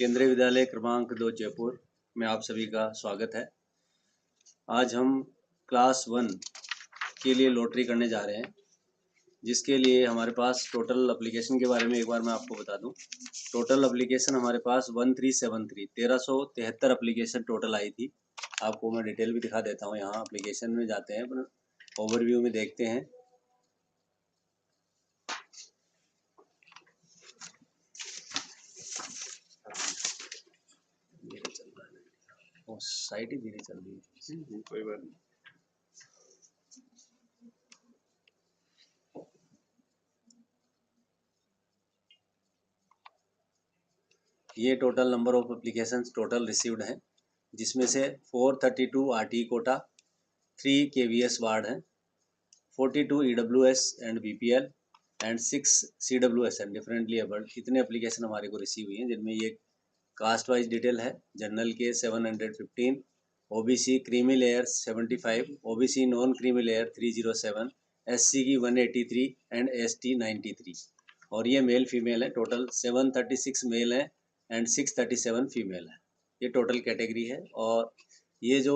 केंद्रीय विद्यालय क्रमांक 2 जयपुर में आप सभी का स्वागत है। आज हम क्लास 1 के लिए लॉटरी करने जा रहे हैं, जिसके लिए हमारे पास टोटल एप्लीकेशन के बारे में एक बार मैं आपको बता दूं। टोटल एप्लीकेशन हमारे पास 1373 एप्लीकेशन टोटल आई थी। आपको मैं डिटेल भी दिखा देता हूं। यहाँ एप्लीकेशन में जाते हैं, ओवरव्यू में देखते हैं। साइट ही धीरे चल रही है, कोई बात नहीं। ये total number of applications total received हैं, जिसमें से 432 RT कोटा, 3 KVS वार्ड हैं, 42 EWS and BPL and 6 CWS and differently abled. इतने एप्लीकेशन हमारे को रिसीव हुई हैं, जिनमें ये कास्ट वाइज डिटेल है। जनरल के 715, OBC creamy layer 75, OBC non creamy layer 307, SC की 183 एंड ST 93। और ये मेल फीमेल है। टोटल 736 मेल है एंड 637 फीमेल है। ये टोटल कैटेगरी है। और ये जो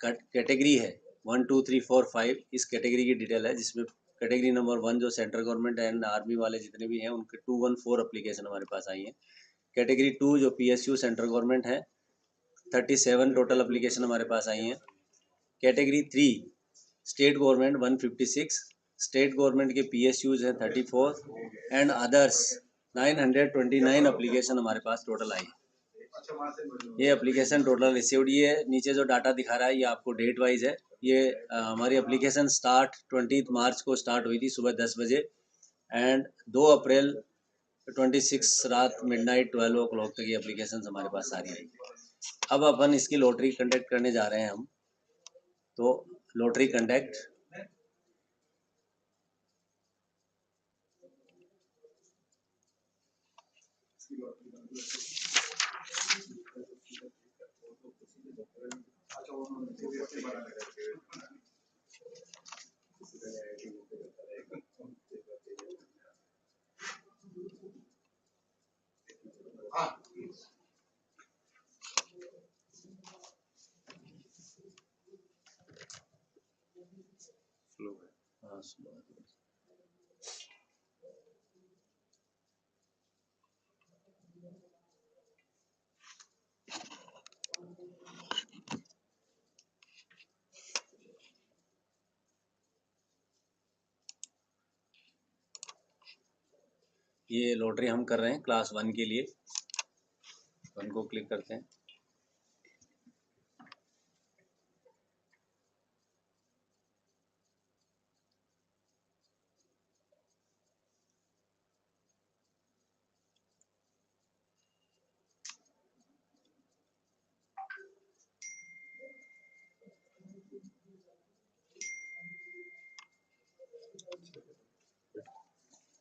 कैटेगरी है 1 2 3 4 5, इस कैटेगरी की डिटेल है, जिसमें कैटेगरी नंबर 1 जो सेंट्रल गवर्नमेंट एंड आर्मी वाले जितने भी हैं, उनके 214 एप्लीकेशन हमारे पास आई हैं। कैटेगरी 2 जो PSU सेंट्रल गवर्नमेंट है, 37 टोटल एप्लीकेशन हमारे पास आई हैं। Category 3 state government 156, state government के PSUs हैं 34 एंड अदर्स 929 एप्लीकेशन हमारे पास टोटल आई है। ये एप्लीकेशन टोटल रिसीव्ड। ये नीचे जो डाटा दिखा रहा है, ये आपको डेट वाइज है। ये हमारी एप्लीकेशन स्टार्ट 20 मार्च को स्टार्ट हुई थी सुबह 10 बजे एंड 2 अप्रैल 26 रात मिडनाइट 12 o'clock तक ये एप्लीकेशन हमारे पास सारी आई। अब अपन इसकी लॉटरी कंडक्ट करने जा रहे हैं हम। तो लॉटरी कंडक्ट ये लॉटरी हम कर रहे हैं क्लास 1 के लिए। 1 को क्लिक करते हैं।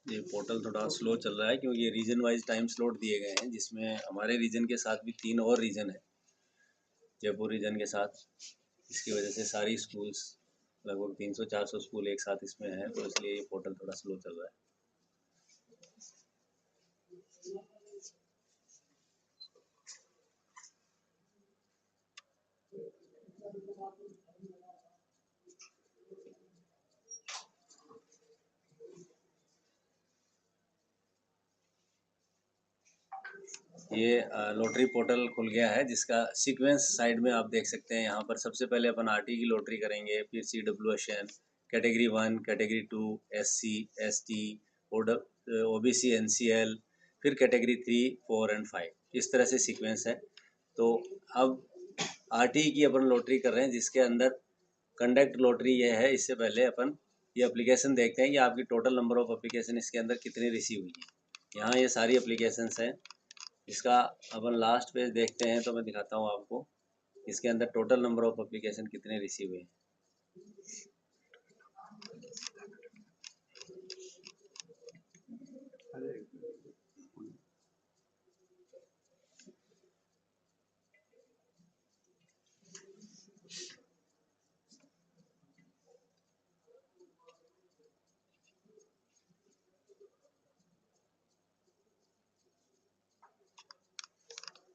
ये पोर्टल थोड़ा स्लो चल रहा है, क्योंकि ये रीजन वाइज टाइम स्लॉट दिए गए हैं, जिसमें हमारे रीजन के साथ भी 3 और रीजन है, जयपुर रीजन के साथ। इसकी वजह से सारी स्कूल्स, लगभग 300-400 स्कूल एक साथ इसमें है, तो इसलिए ये पोर्टल थोड़ा स्लो चल रहा है। ये लॉटरी पोर्टल खुल गया है, जिसका सीक्वेंस साइड में आप देख सकते हैं। यहाँ पर सबसे पहले अपन RT की लॉटरी करेंगे, फिर CWSN, category 1, category 2, SC, ST, OBC, NCL, फिर कैटेगरी 3, 4 एंड 5। इस तरह से सीक्वेंस है। तो अब RT की अपन लॉटरी कर रहे हैं, जिसके अंदर कंडक्ट लॉटरी ये है। इससे पहले अपन ये एप्लीकेशन देखते हैं कि आपकी टोटल नंबर ऑफ एप्लीकेशन इसके अंदर कितनी रिसीव हुई है। यहाँ ये सारी एप्लीकेशंस हैं। इसका अपन लास्ट पेज देखते हैं, तो मैं दिखाता हूँ आपको इसके अंदर टोटल नंबर ऑफ एप्लीकेशन कितने रिसीव हुए।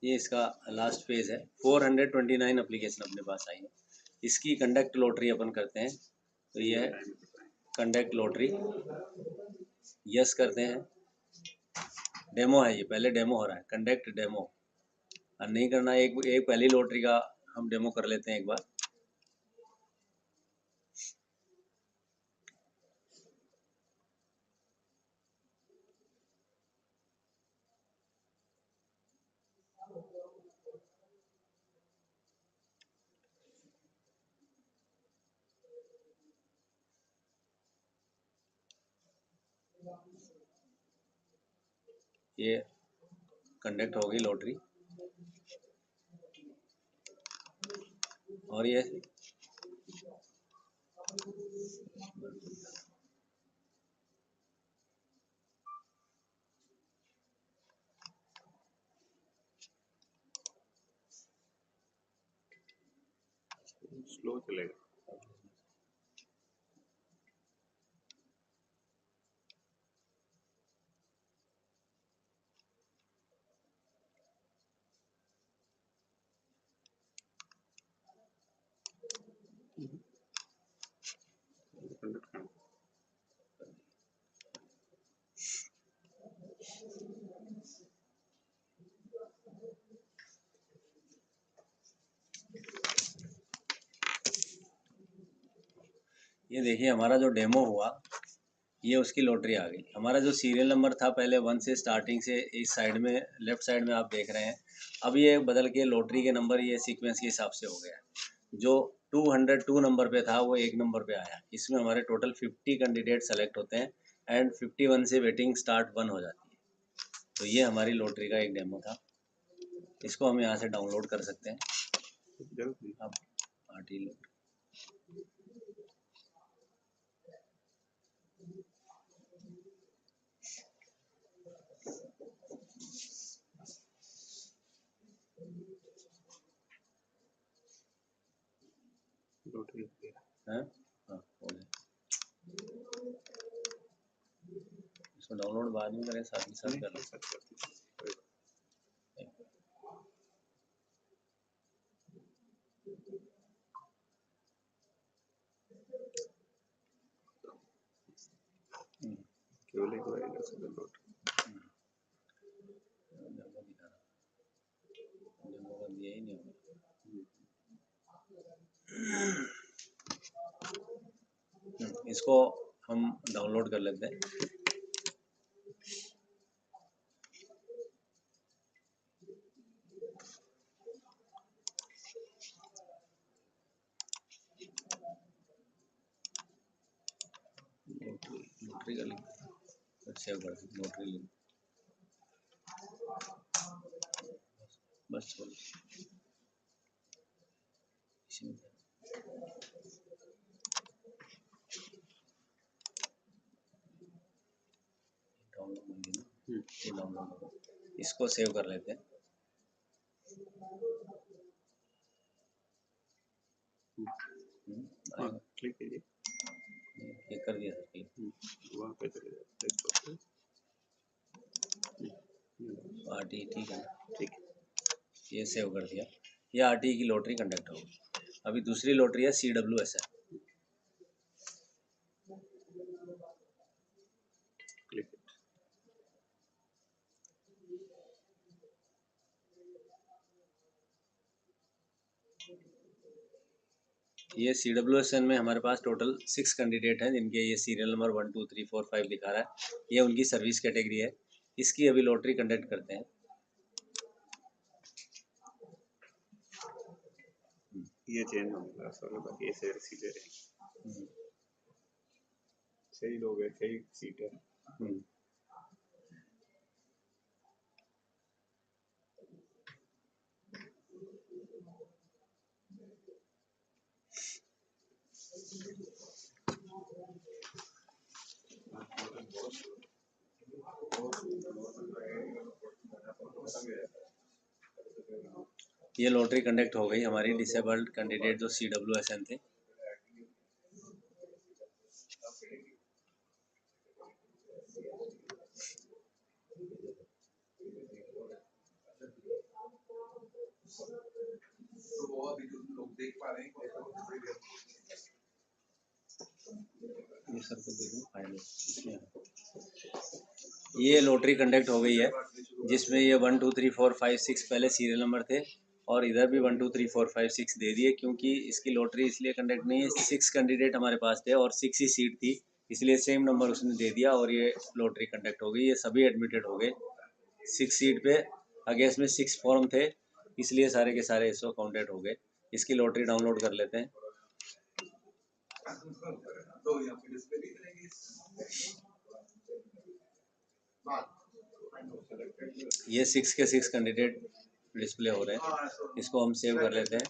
ये इसका लास्ट फेज है। 429 एप्लीकेशन अपने पास आई है। इसकी कंडक्ट लॉटरी अपन करते हैं। तो ये कंडक्ट लॉटरी, यस करते हैं। डेमो है ये, पहले डेमो हो रहा है, कंडक्ट डेमो। और नहीं करना, एक पहली लॉटरी का हम डेमो कर लेते हैं एक बार। ये कंडक्ट हो गई लॉटरी, और ये स्लो चलेगा। ये देखिए हमारा जो डेमो हुआ, ये उसकी लॉटरी आ गई। हमारा जो सीरियल नंबर था पहले 1 से स्टार्टिंग से, इस साइड में लेफ्ट साइड में आप देख रहे हैं, अब ये बदल के लॉटरी के नंबर ये सीक्वेंस के हिसाब से हो गया। जो 202 नंबर पे था वो 1 नंबर पे आया। इसमें हमारे टोटल 50 कैंडिडेट सेलेक्ट होते हैं एंड 51 से वेटिंग स्टार्ट 1 हो जाती है। तो ये हमारी लॉटरी का एक डेमो था। इसको हम यहाँ से डाउनलोड कर सकते हैं। अब आरटी लॉटरी, हाँ हाँ हो गया। इसको डाउनलोड बाद में करें, साथ ही साथ कर लें। केवल एक बार आएगा सब लोड। डेमो दिखा रहा, डेमो का दिया ही नहीं होगा। इसको हम डाउनलोड कर लेते हैं। लॉटरी का लिंक सेव कर दें, लॉटरी लिंक बस छोड़ डाउनलोड होंगे ना, ये डाउनलोड होगा। इसको सेव कर लेते हैं। क्लिक कीजिए, क्लिक कर दिया सर, क्लिक। वहाँ पे चले जाए आरटी ठीक है, ठीक है, ये सेव कर दिया। ये आरटी की लॉटरी कंडक्ट होगी। अभी दूसरी लॉटरी है CWS है। क्लिक। ये CWSN में हमारे पास टोटल 6 कैंडिडेट हैं, जिनके ये सीरियल नंबर 1 2 3 4 5 दिखा रहा है। ये उनकी सर्विस कैटेगरी है। इसकी अभी लॉटरी कंडक्ट करते हैं। ये चेंज होगा सर, बाकी ये शेयर सीधे रहेंगे। सही लोग है, सही सीट है। ये लॉटरी कंडक्ट हो गई हमारी। डिसेबल्ड कैंडिडेट जो CWSN थे, ये लॉटरी कंडक्ट हो गई है जिसमें ये 1 2 3 4 5 6 पहले सीरियल नंबर थे और इधर भी 1 2 3 4 5 6 दे दिए, क्योंकि इसकी लॉटरी इसलिए कंडक्ट नहीं है, 6 कैंडिडेट हमारे पास थे और 6 ही सीट थी, इसलिए सेम नंबर उसने दे दिया और ये लॉटरी कंडक्ट हो गई। ये सभी एडमिटेड हो गए 6 सीट पे। अगेंस्ट में 6 फॉर्म थे, इसलिए सारे के सारे इसको काउंटेड हो गए। इसकी लॉटरी डाउनलोड कर लेते हैं। ये 6 के 6 कैंडिडेट डिस्प्ले हो रहे हैं, इसको हम सेव कर लेते हैं।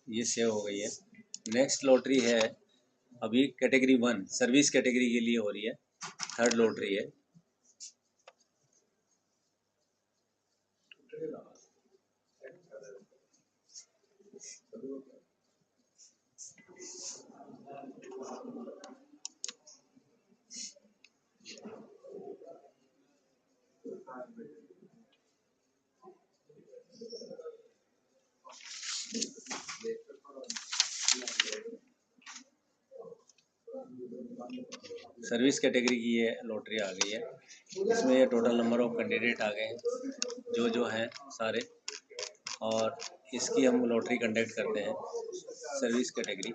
ये सेव हो गई है। नेक्स्ट लॉटरी है अभी कैटेगरी 1 सर्विस कैटेगरी के लिए हो रही है, थर्ड लॉटरी है। सर्विस कैटेगरी की ये लॉटरी आ गई है, इसमें ये टोटल नंबर ऑफ कैंडिडेट आ गए हैं जो हैं सारे, और इसकी हम लॉटरी कंडक्ट करते हैं सर्विस कैटेगरी।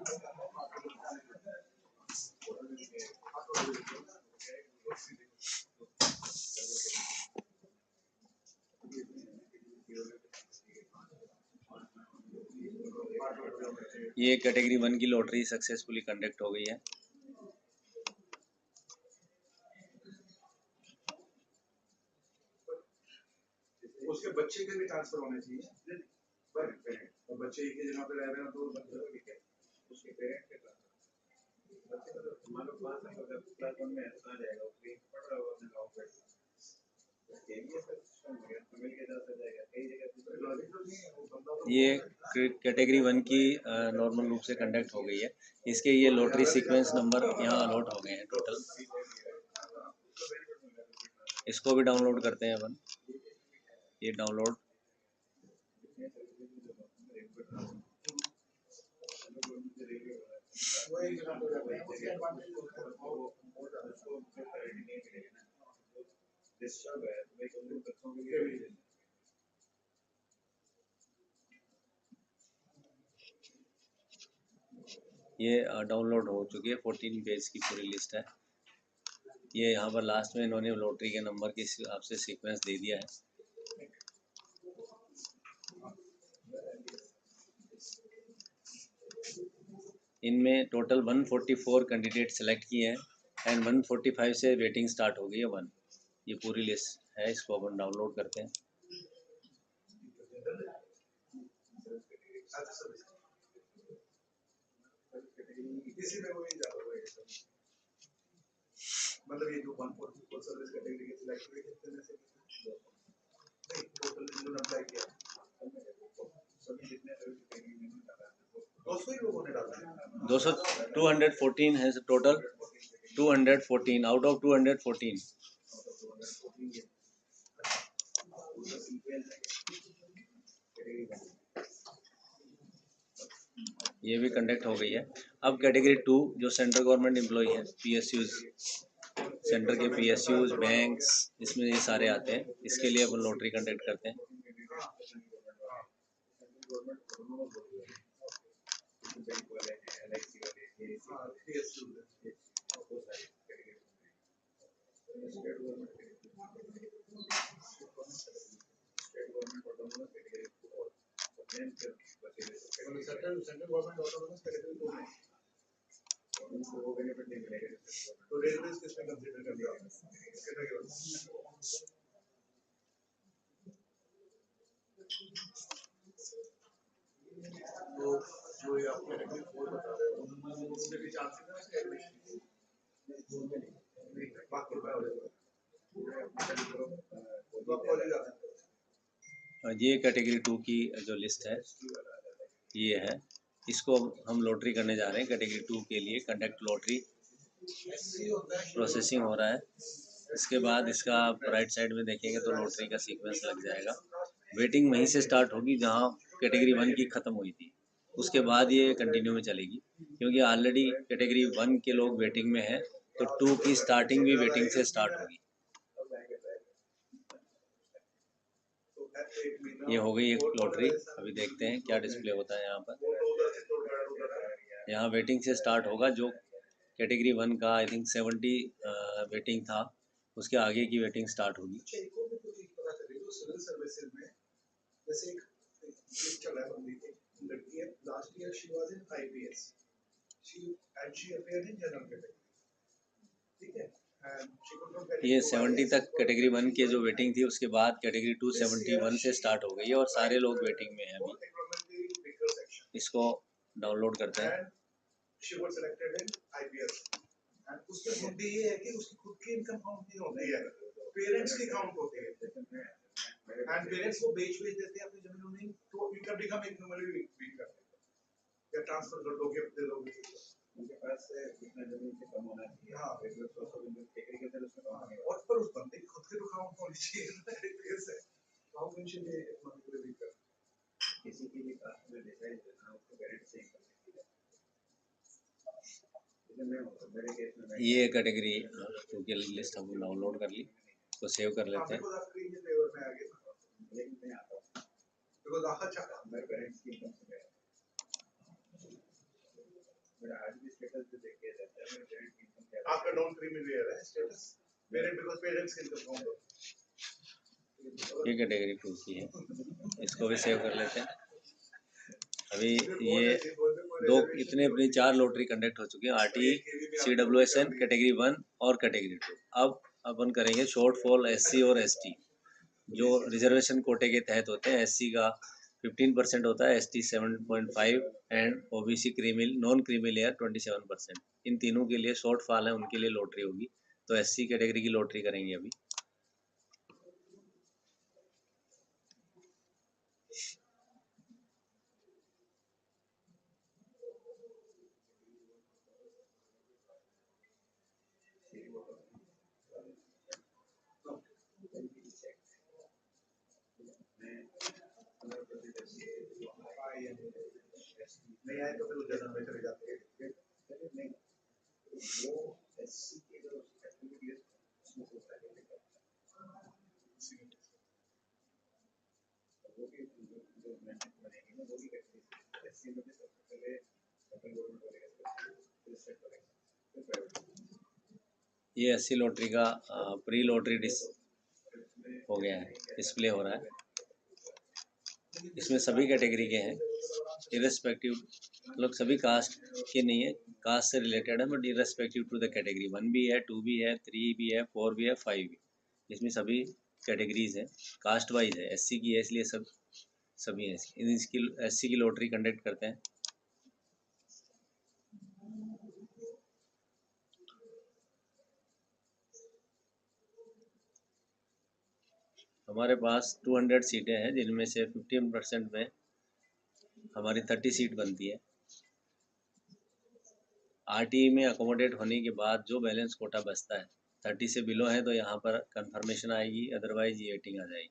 ये कैटेगरी 1 की लॉटरी सक्सेसफुली कंडक्ट हो गई है। उसके बच्चे के भी ट्रांसफर होने चाहिए, पर बच्चे एक ही जगह पे रह रहे हैं तो उसके पेरेंट के बच्चे का तो मान लो 5 साल का क्लास 1 में आ जाएगा, उसके पढ़ रहा होगा अपने गांव पे, उसके लिए सब सिस्टम हो गया, मिल के जा जाएगा कई जगह। लॉजिक तो नहीं है वो बंदा। ये कैटेगरी 1 की नॉर्मल रूप से कंडक्ट हो गई है। इसके ये लॉटरी सीक्वेंस नंबर यहाँ अलॉट हो गए हैं टोटल। इसको भी डाउनलोड करते हैं अपन। ये डाउनलोड ये डाउनलोड हो चुकी है, 14 पेज की पूरी लिस्ट है। ये यहाँ पर लास्ट में इन्होंने लॉटरी के नंबर के हिसाब से सीक्वेंस दे दिया है। इनमें टोटल 144 कैंडिडेट सेलेक्ट किए हैं एंड 145 से वेटिंग स्टार्ट हो गई है 1। ये पूरी लिस्ट है, इसको अपन डाउनलोड करते हैं। इसी में वही ज्यादा होगा मतलब ये जो 144 सर्विस कैटेगरी के सिलेक्ट हुए कितने में से नहीं टोटल जो अप्लाई किया सभी जितने सर्विस कैटेगरी में डाला है 200 ही लोगों ने डाला है। 200 214 है टोटल, 214 आउट ऑफ 214। ये भी कंडक्ट हो गई है। अब कैटेगरी 2 जो सेंट्रल गवर्नमेंट एम्प्लॉय है, PSUs, सेंटर के PSUs, बैंक्स, इसमें ये सारे आते हैं। इसके लिए अपन लॉटरी कंडक्ट करते हैं। सेंट्रल गवर्नमेंट ऑटोनोमस कैटेगरी को बेनिफिट नहीं मिलेगा, तो रेलवे किसमें कंसीडर कर लिया तो जो ये आप कैटेगरी 4 बता रहे हो उसमें भी चांसेस है एडमिशन नहीं बात कर पाओगे तो आप कॉलेज आ सकते हो। ये कैटेगरी 2 की जो लिस्ट है, ये है, इसको हम लॉटरी करने जा रहे हैं कैटेगरी 2 के लिए। कंडक्ट लॉटरी प्रोसेसिंग हो रहा है। इसके बाद इसका आप राइट साइड में देखेंगे तो लॉटरी का सीक्वेंस लग जाएगा। वेटिंग वहीं से स्टार्ट होगी जहां कैटेगरी 1 की ख़त्म हुई थी, उसके बाद ये कंटिन्यू में चलेगी, क्योंकि ऑलरेडी कैटेगरी 1 के लोग वेटिंग में हैं, तो 2 की स्टार्टिंग भी वेटिंग से स्टार्ट होगी। ये हो गई एक लॉटरी। अभी देखते हैं क्या डिस्प्ले होता है यहाँ पर। यहाँ वेटिंग से स्टार्ट होगा। जो कैटेगरी 1 का आई थिंक 70 वेटिंग था, उसके आगे की वेटिंग स्टार्ट होगी। ये 70 तक कैटेगरी 1 के जो वेटिंग थी, उसके बाद कैटेगरी 2 71 से स्टार्ट हो गई है और सारे लोग वेटिंग में हैं अभी। इसको डाउनलोड करते हैं। उसके मुद्दे ये है कि उसकी खुद की इनकम काउंट नहीं होती है, पेरेंट्स की काउंट होती है। एंड पेरेंट्स वो बेच देते हैं अपनी जमीन नहीं, तो इनकम बिकम एक नॉर्मली वीक करते हैं या ट्रांसफर कर दोगे दे दोगे उनके पास कितना जमीन से कम होना चाहिए। हाँ, regular source of income category के अंदर उसमें कम होगा। और पर उस बंदे की खुद की तो काउंट होनी चाहिए कैसे how can she be economically weaker. किसी की भी कास्ट में डिसाइड करना उसको पेरेंट्स से इनकम ये कैटेगरी 2 की लिस्ट हम डाउनलोड कर ली, इसको सेव कर लेते हैं। आपका डाउन क्रीमिलियर है स्टेटस पेरेंट बिकॉज़ पेरेंट्स की इनकम काउंट होती है। ये कैटेगरी 2 की है, इसको भी सेव कर लेते हैं। अभी ये इतने अपनी 4 लॉटरी कंडक्ट हो चुके हैं, आरटी, CWSN कैटेगरी 1 और कैटेगरी 2। अब अपन करेंगे शॉर्ट फॉल SC और ST, जो रिजर्वेशन कोटे के तहत होते हैं। SC का 15% होता है, ST 7.5 and OBC creamy non creamy layer 27%। इन तीनों के लिए शॉर्ट फॉल है, उनके लिए लॉटरी होगी। तो SC कैटेगरी की लॉटरी करेंगे अभी। नहीं आए तो फिर उधर में चले जाते हैं। वो SC के जो कैटेगरी उसमें होता है वो भी जो बनेगी ना वो भी कैटेगरी SC में भी सबसे पहले सेंट्रल गवर्नमेंट वाले फिर स्टेट वाले। ये 80 लॉटरी का प्री लॉटरी हो गया है, डिस्प्ले हो रहा है। इसमें सभी कैटेगरी के हैं, इरेस्पेक्टिव, मतलब सभी कास्ट के नहीं है, कास्ट से रिलेटेड है, but irrespective to the category 1 भी है, 2 भी है, 3 भी है, 4 भी है, 5 भी। इसमें सभी कैटेगरीज हैं, कास्ट वाइज है। SC की है इसलिए सभी हैं। इसकी SC की लॉटरी कंडक्ट करते हैं। हमारे पास 200 सीटें हैं, जिनमें से 15% में हमारी 30 सीट बनती है। RTE में अकोमोडेट होने के बाद जो बैलेंस कोटा बचता है, 30 से बिलो है तो यहाँ पर कंफर्मेशन आएगी, अदरवाइज ये वेटिंग आ जाएगी।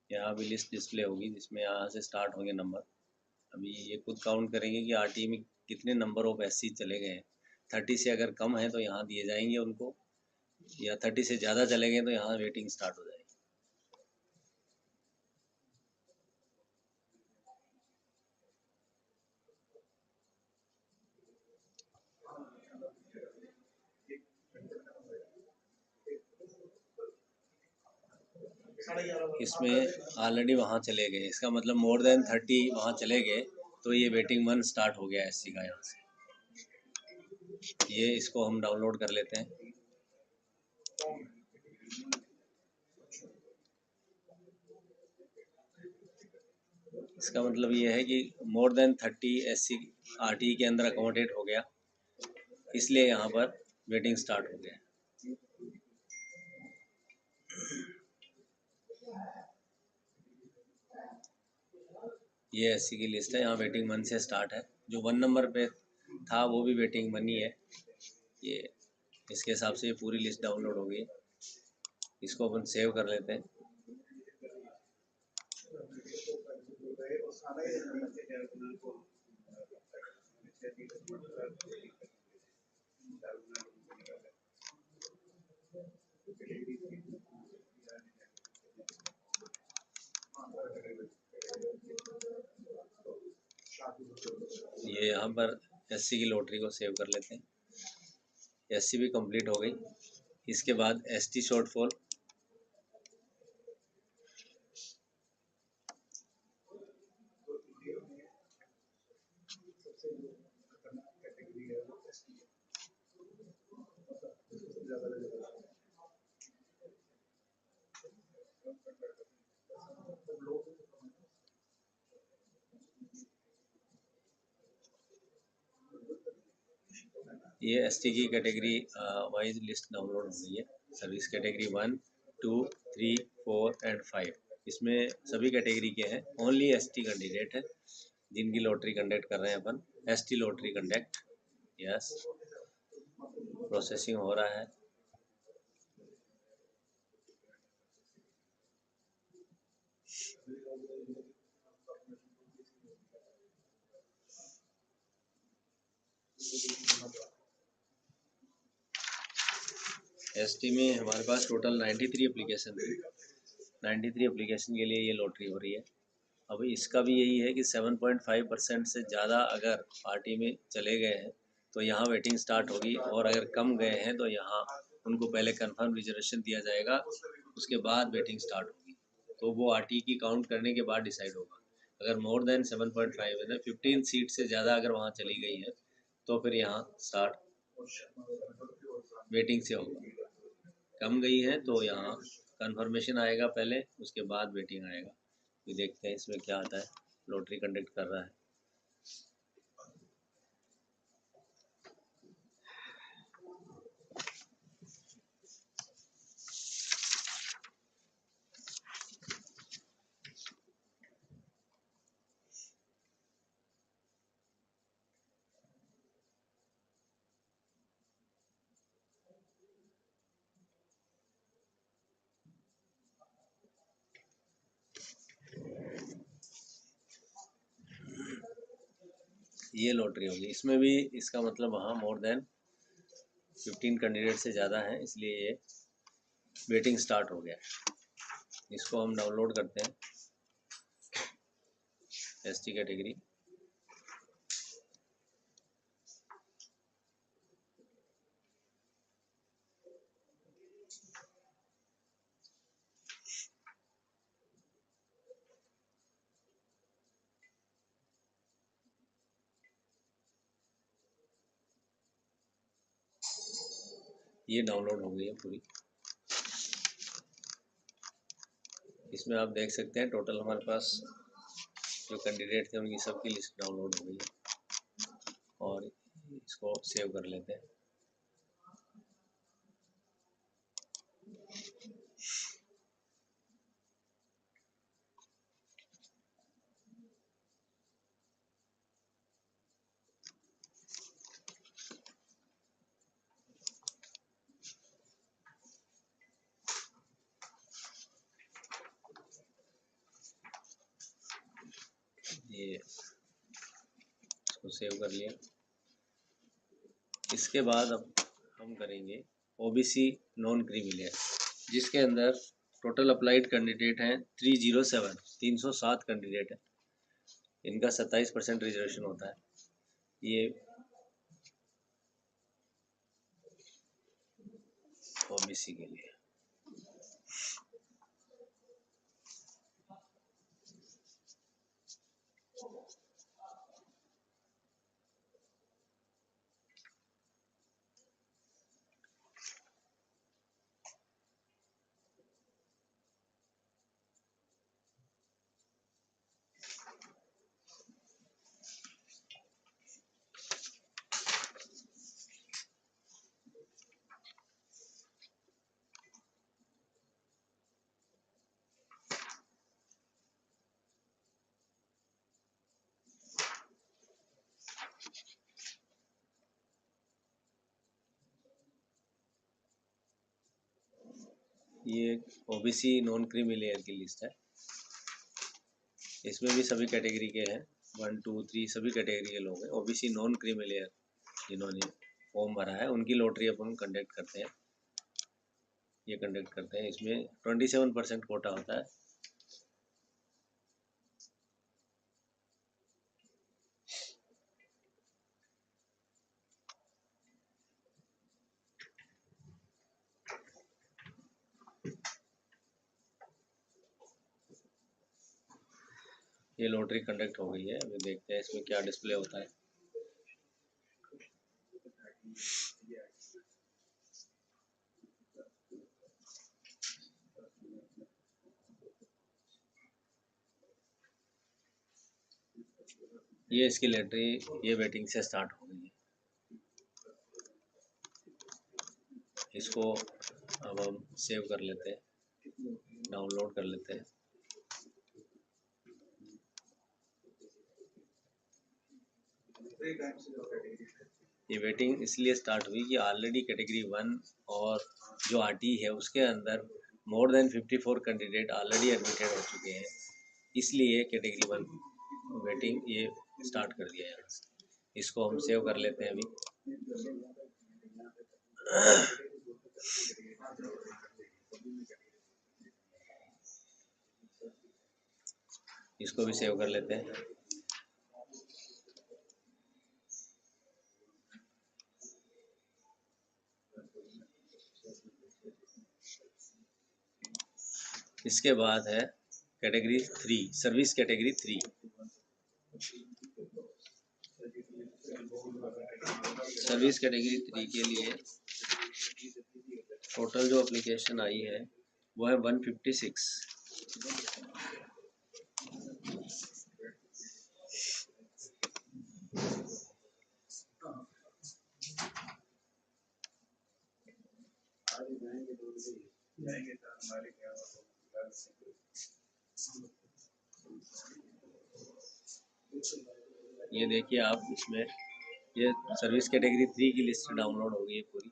यहाँ भी लिस्ट डिस्प्ले होगी, जिसमें यहाँ से स्टार्ट होंगे नंबर। अभी ये खुद काउंट करेंगे कि RTE में कितने नंबर ऑफ SC चले गए हैं। 30 से अगर कम है तो यहाँ दिए जाएंगे उनको, या 30 से ज़्यादा चले गए तो यहाँ वेटिंग स्टार्ट हो जाएगी। इसमें ऑलरेडी वहाँ चले गए, इसका मतलब मोर देन 30 वहाँ चले गए, तो ये वेटिंग 1 स्टार्ट हो गया SC का यहाँ से। ये इसको हम डाउनलोड कर लेते हैं। इसका मतलब ये है कि मोर देन 30 SC RTE के अंदर अकोमोडेट हो गया, इसलिए यहाँ पर वेटिंग स्टार्ट हो गया। ये एससी की लिस्ट है। यहाँ वेटिंग 1 से स्टार्ट है। जो 1 नंबर पे था वो भी वेटिंग 1 ही है। ये इसके हिसाब से ये पूरी लिस्ट डाउनलोड हो गई। इसको अपन सेव कर लेते हैं। ये यहाँ पर एससी की लॉटरी को सेव कर लेते हैं। एससी भी कंप्लीट हो गई। इसके बाद एसटी शॉर्टफॉल, ये एसटी की कैटेगरी वाइज लिस्ट डाउनलोड हो गई है। सर्विस कैटेगरी 1, 2, 3, 4 एंड 5, इसमें सभी कैटेगरी के हैं। ओनली एसटी कैंडिडेट है जिनकी लॉटरी कंडक्ट कर रहे हैं अपन। ST lottery conduct, yes, processing हो रहा है। एसटी में हमारे पास टोटल 93 एप्लीकेशन है। 93 एप्लीकेशन के लिए ये लॉटरी हो रही है। अब इसका भी यही है कि 7.5% से ज़्यादा अगर पार्टी में चले गए हैं तो यहाँ वेटिंग स्टार्ट होगी, और अगर कम गए हैं तो यहाँ उनको पहले कंफर्म रिजर्वेशन दिया जाएगा, उसके बाद वेटिंग स्टार्ट होगी। तो वो आरटी की काउंट करने के बाद डिसाइड होगा। अगर मोर देन 7.5 है, 15 सीट से ज़्यादा अगर वहाँ चली गई है तो फिर यहाँ स्टार्ट वेटिंग से होगा। कम गई है तो यहाँ कंफर्मेशन आएगा पहले, उसके बाद वेटिंग आएगा। ये देखते हैं इसमें क्या आता है। लॉटरी कंडक्ट कर रहा है। ये लॉटरी होगी। इसमें भी इसका मतलब वहाँ मोर देन 15 कैंडिडेट से ज़्यादा है, इसलिए ये वेटिंग स्टार्ट हो गया। इसको हम डाउनलोड करते हैं। एसटी कैटेगरी, ये डाउनलोड हो गई है पूरी। इसमें आप देख सकते हैं टोटल हमारे पास जो कैंडिडेट थे उनकी सबकी लिस्ट डाउनलोड हो गई है। और इसको सेव कर लेते हैं। ये इसको सेव कर लिया। इसके बाद अब हम करेंगे ओबीसी नॉन क्रीमी, जिसके अंदर टोटल अप्लाइड कैंडिडेट हैं 307 कैंडिडेट हैं। इनका 27% रिजर्वेशन होता है। ये ओबीसी के लिए। ये ओबीसी नॉन क्रीमी लेयर की लिस्ट है। इसमें भी सभी कैटेगरी के हैं, 1 2 3 सभी कैटेगरी के लोग हैं। ओबीसी नॉन क्रीमी लेयर जिन्होंने फॉर्म भरा है उनकी लॉटरी अपन कंडक्ट करते हैं, ये कंडक्ट करते हैं। इसमें 27% कोटा होता है। ये लॉटरी कंडक्ट हो गई है, अभी देखते हैं इसमें क्या डिस्प्ले होता है। ये इसकी लॉटरी ये वेटिंग से स्टार्ट हो गई है। इसको अब हम सेव कर लेते हैं, डाउनलोड कर लेते हैं। ये वेटिंग इसलिए स्टार्ट हुई कि ऑलरेडी कैटेगरी 1 और जो आरटी है उसके अंदर more than 54 candidate already admitted हो चुके हैं, इसलिए कैटेगरी 1 वेटिंग ये स्टार्ट कर दिया है। इसको हम सेव कर लेते हैं अभी। इसको भी सेव कर लेते हैं। इसके बाद है category 3, service category 3। Service category 3 के लिए टोटल जो एप्लीकेशन आई है वो है 156। ये देखिए आप, इसमें ये सर्विस कैटेगरी 3 की लिस्ट डाउनलोड हो गई है पूरी।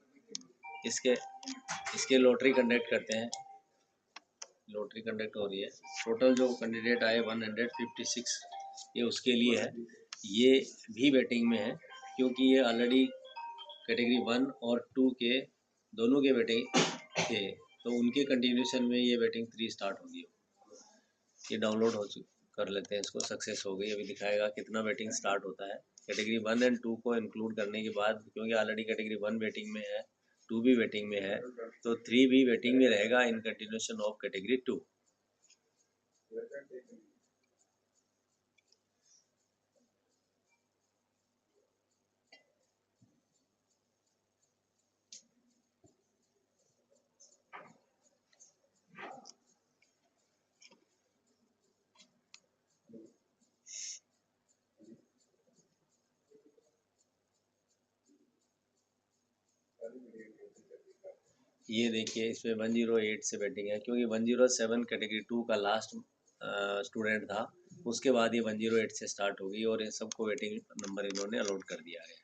इसके लॉटरी कंडक्ट करते हैं, लॉटरी कंडक्ट हो रही है। टोटल जो कैंडिडेट आए 156 ये उसके लिए है। ये भी वेटिंग में है क्योंकि ये ऑलरेडी कैटेगरी 1 और 2 के दोनों के वेटिंग थे, तो उनके कंटिन्यूशन में ये वेटिंग 3 स्टार्ट होगी। ये डाउनलोड हो कर लेते हैं, इसको सक्सेस हो गई। अभी दिखाएगा कितना वेटिंग स्टार्ट होता है कैटेगरी 1 एंड 2 को इंक्लूड करने के बाद, क्योंकि ऑलरेडी कैटेगरी 1 वेटिंग में है, 2 भी वेटिंग में है, तो 3 भी वेटिंग में रहेगा इन कंटिन्यूशन ऑफ कैटेगरी 2। ये देखिए इसमें 108 से वेटिंग है, क्योंकि 107 कैटेगरी 2 का लास्ट स्टूडेंट था, उसके बाद ये 108 से स्टार्ट होगी और इन सबको वेटिंग नंबर इन्होंने अलॉट कर दिया है।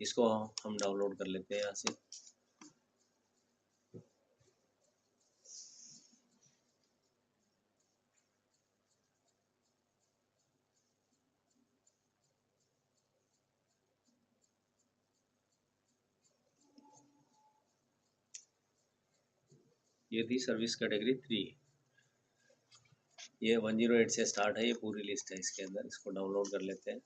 इसको हम डाउनलोड कर लेते हैं यहाँ से। ये थी सर्विस कैटेगरी 3। ये 108 से स्टार्ट है, ये पूरी लिस्ट है इसके अंदर। इसको डाउनलोड कर लेते हैं।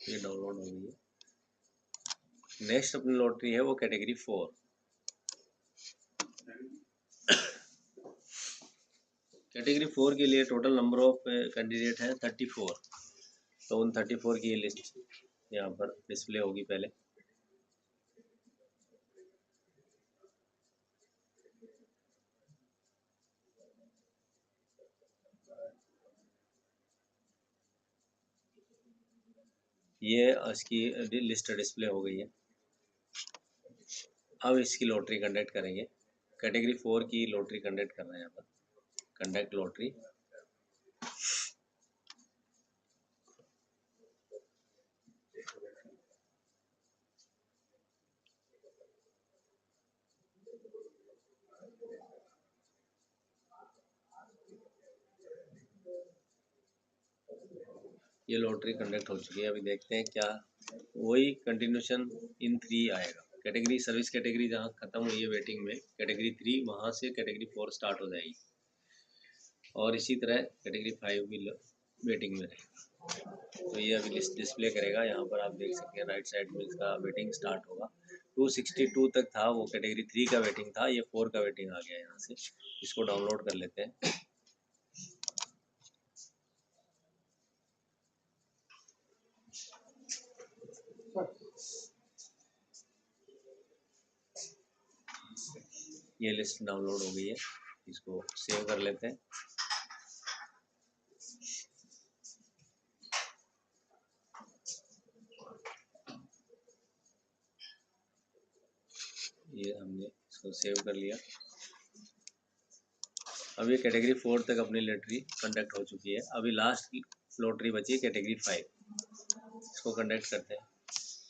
ये डाउनलोड हो गई है। नेक्स्ट अपनी लॉटरी है वो कैटेगरी 4। कैटेगरी 4 के लिए टोटल नंबर ऑफ कैंडिडेट है 34। तो उन 34 की लिस्ट यहाँ पर डिस्प्ले होगी पहले। ये इसकी लिस्ट डिस्प्ले हो गई है। अब इसकी लॉटरी कंडक्ट करेंगे। कैटेगरी 4 की लॉटरी कंडक्ट कर रहे हैं यहाँ पर, कंडक्ट लॉटरी। ये लॉटरी कंडक्ट हो चुकी है। अभी देखते हैं क्या, वही कंटिन्यूशन इन 3 आएगा। कैटेगरी सर्विस कैटेगरी जहाँ खत्म हुई है वेटिंग में, कैटेगरी 3 वहाँ से कैटेगरी 4 स्टार्ट हो जाएगी, और इसी तरह कैटेगरी 5 भी वेटिंग में रहेगा। तो ये अभी लिस्ट डिस्प्ले करेगा। यहाँ पर आप देख सकते हैं राइट साइड में इसका वेटिंग स्टार्ट होगा। 262 तक था, वो कैटेगरी 3 का वेटिंग था, ये 4 का वेटिंग आ गया यहाँ से। इसको डाउनलोड कर लेते हैं। ये लिस्ट डाउनलोड हो गई है, इसको सेव कर लेते हैं। ये हमने इसको सेव कर लिया। अब ये कैटेगरी 4 तक अपनी लॉटरी कंडक्ट हो चुकी है। अभी लास्ट लॉटरी बची है कैटेगरी 5, इसको कंडक्ट करते हैं।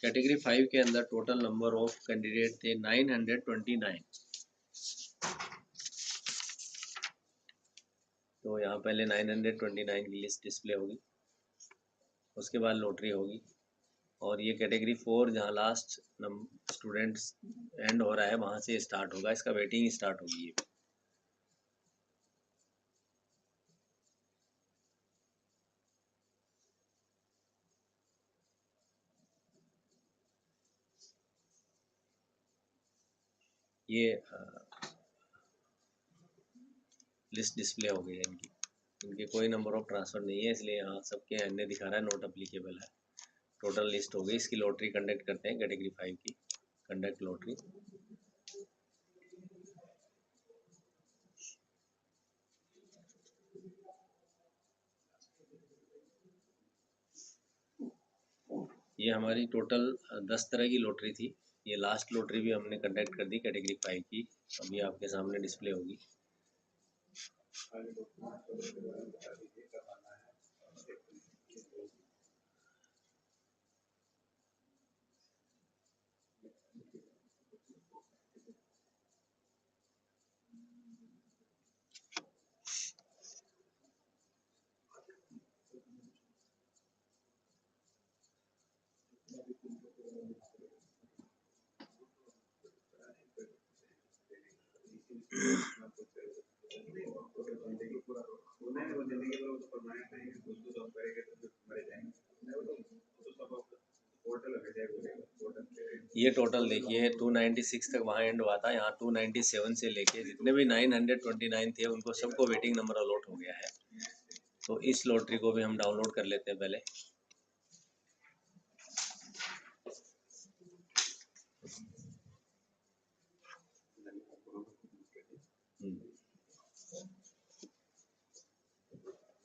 कैटेगरी 5 के अंदर टोटल नंबर ऑफ कैंडिडेट थे 929। तो यहाँ पहले 929 की लिस्ट डिस्प्ले होगी, उसके बाद लॉटरी होगी। और ये कैटेगरी 4 जहाँ लास्ट स्टूडेंट्स एंड हो रहा है वहाँ से स्टार्ट होगा, इसका वेटिंग स्टार्ट होगी। ये लिस्ट डिस्प्ले हो गई है इनकी। इनके कोई नंबर ऑफ ट्रांसफ़र नहीं है, इसलिए यहाँ सबके अन्य दिखा रहा है, नोट अप्लीकेबल है। टोटल लिस्ट हो गई। इसकी लॉटरी कंडक्ट करते हैं कैटेगरी 5 की, कंडक्ट लॉटरी। ये हमारी टोटल 10 तरह की लॉटरी थी। ये लास्ट लॉटरी भी हमने कंडक्ट कर दी कैटेगरी 5 की, अभी आपके सामने डिस्प्ले होगी। ये टोटल देखिए 296 तक वहाँ एंड हुआ था, यहाँ 297 से लेके जितने भी 929 थे उनको सबको वेटिंग नंबर अलॉट हो गया है। तो इस लॉटरी को भी हम डाउनलोड कर लेते हैं पहले।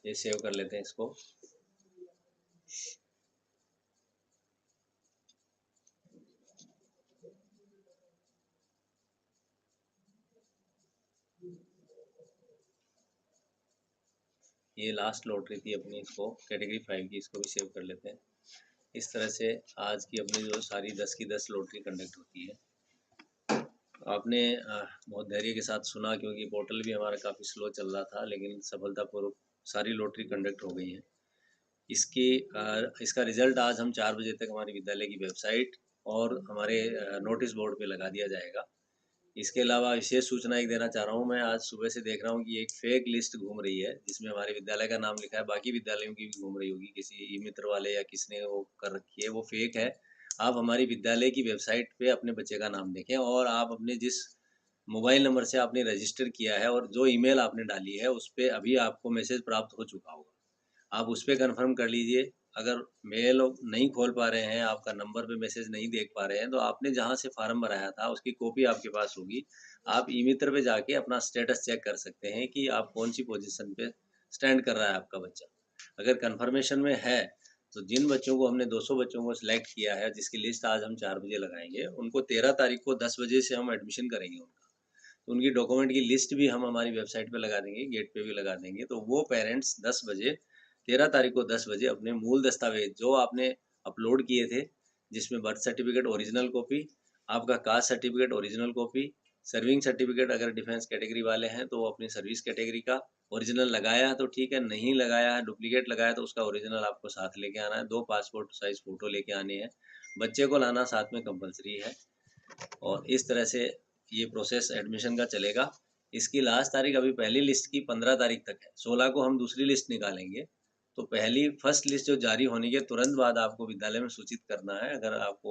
ये सेव कर लेते हैं इसको। ये लास्ट लॉटरी थी अपनी, इसको कैटेगरी 5 की, इसको भी सेव कर लेते हैं। इस तरह से आज की अपनी जो सारी 10 की 10 लॉटरी कंडक्ट होती है। आपने बहुत धैर्य के साथ सुना, क्योंकि पोर्टल भी हमारा काफ़ी स्लो चल रहा था, लेकिन सफलतापूर्वक सारी लॉटरी कंडक्ट हो गई है। इसका रिजल्ट आज हम 4 बजे तक हमारे विद्यालय की वेबसाइट और हमारे नोटिस बोर्ड पे लगा दिया जाएगा। इसके अलावा विशेष सूचना एक देना चाह रहा हूँ। मैं आज सुबह से देख रहा हूँ कि एक फेक लिस्ट घूम रही है, जिसमें हमारे विद्यालय का नाम लिखा है, बाकी विद्यालयों की भी घूम रही होगी, किसी ई मित्र वाले या किसने वो कर रखी है, वो फेक है। आप हमारी विद्यालय की वेबसाइट पे अपने बच्चे का नाम देखें, और आप अपने जिस मोबाइल नंबर से आपने रजिस्टर किया है और जो ईमेल आपने डाली है, उस पर अभी आपको मैसेज प्राप्त हो चुका होगा। आप उस पर कन्फर्म कर लीजिए। अगर मेल नहीं खोल पा रहे हैं, आपका नंबर पे मैसेज नहीं देख पा रहे हैं, तो आपने जहाँ से फार्म भराया था उसकी कॉपी आपके पास होगी। आप ई मित्र पे जाके अपना स्टेटस चेक कर सकते हैं कि आप कौन सी पोजीशन पे स्टैंड कर रहा है आपका बच्चा। अगर कन्फर्मेशन में है तो जिन बच्चों को हमने 200 बच्चों को सिलेक्ट किया है, जिसकी लिस्ट आज हम 4 बजे लगाएंगे, उनको 13 तारीख को 10 बजे से हम एडमिशन करेंगे उनका। तो उनकी डॉक्यूमेंट की लिस्ट भी हम हमारी वेबसाइट पे लगा देंगे, गेट पे भी लगा देंगे। तो वो पेरेंट्स 10 बजे 13 तारीख को 10 बजे अपने मूल दस्तावेज जो आपने अपलोड किए थे, जिसमें बर्थ सर्टिफिकेट ओरिजिनल कॉपी, आपका caste certificate original copy, serving certificate अगर डिफेंस कैटेगरी वाले हैं तो वो अपनी सर्विस कैटेगरी का ओरिजिनल लगाया है तो ठीक है, नहीं लगाया है, डुप्लीकेट लगाया तो उसका ओरिजिनल आपको साथ लेके आना है। 2 पासपोर्ट साइज फ़ोटो लेके आनी है। बच्चे को लाना साथ में कंपल्सरी है। और इस तरह से ये प्रोसेस एडमिशन का चलेगा। इसकी लास्ट तारीख अभी पहली लिस्ट की 15 तारीख तक है। 16 को हम दूसरी लिस्ट निकालेंगे। तो फर्स्ट लिस्ट जो जारी होने के तुरंत बाद आपको विद्यालय में सूचित करना है। अगर आपको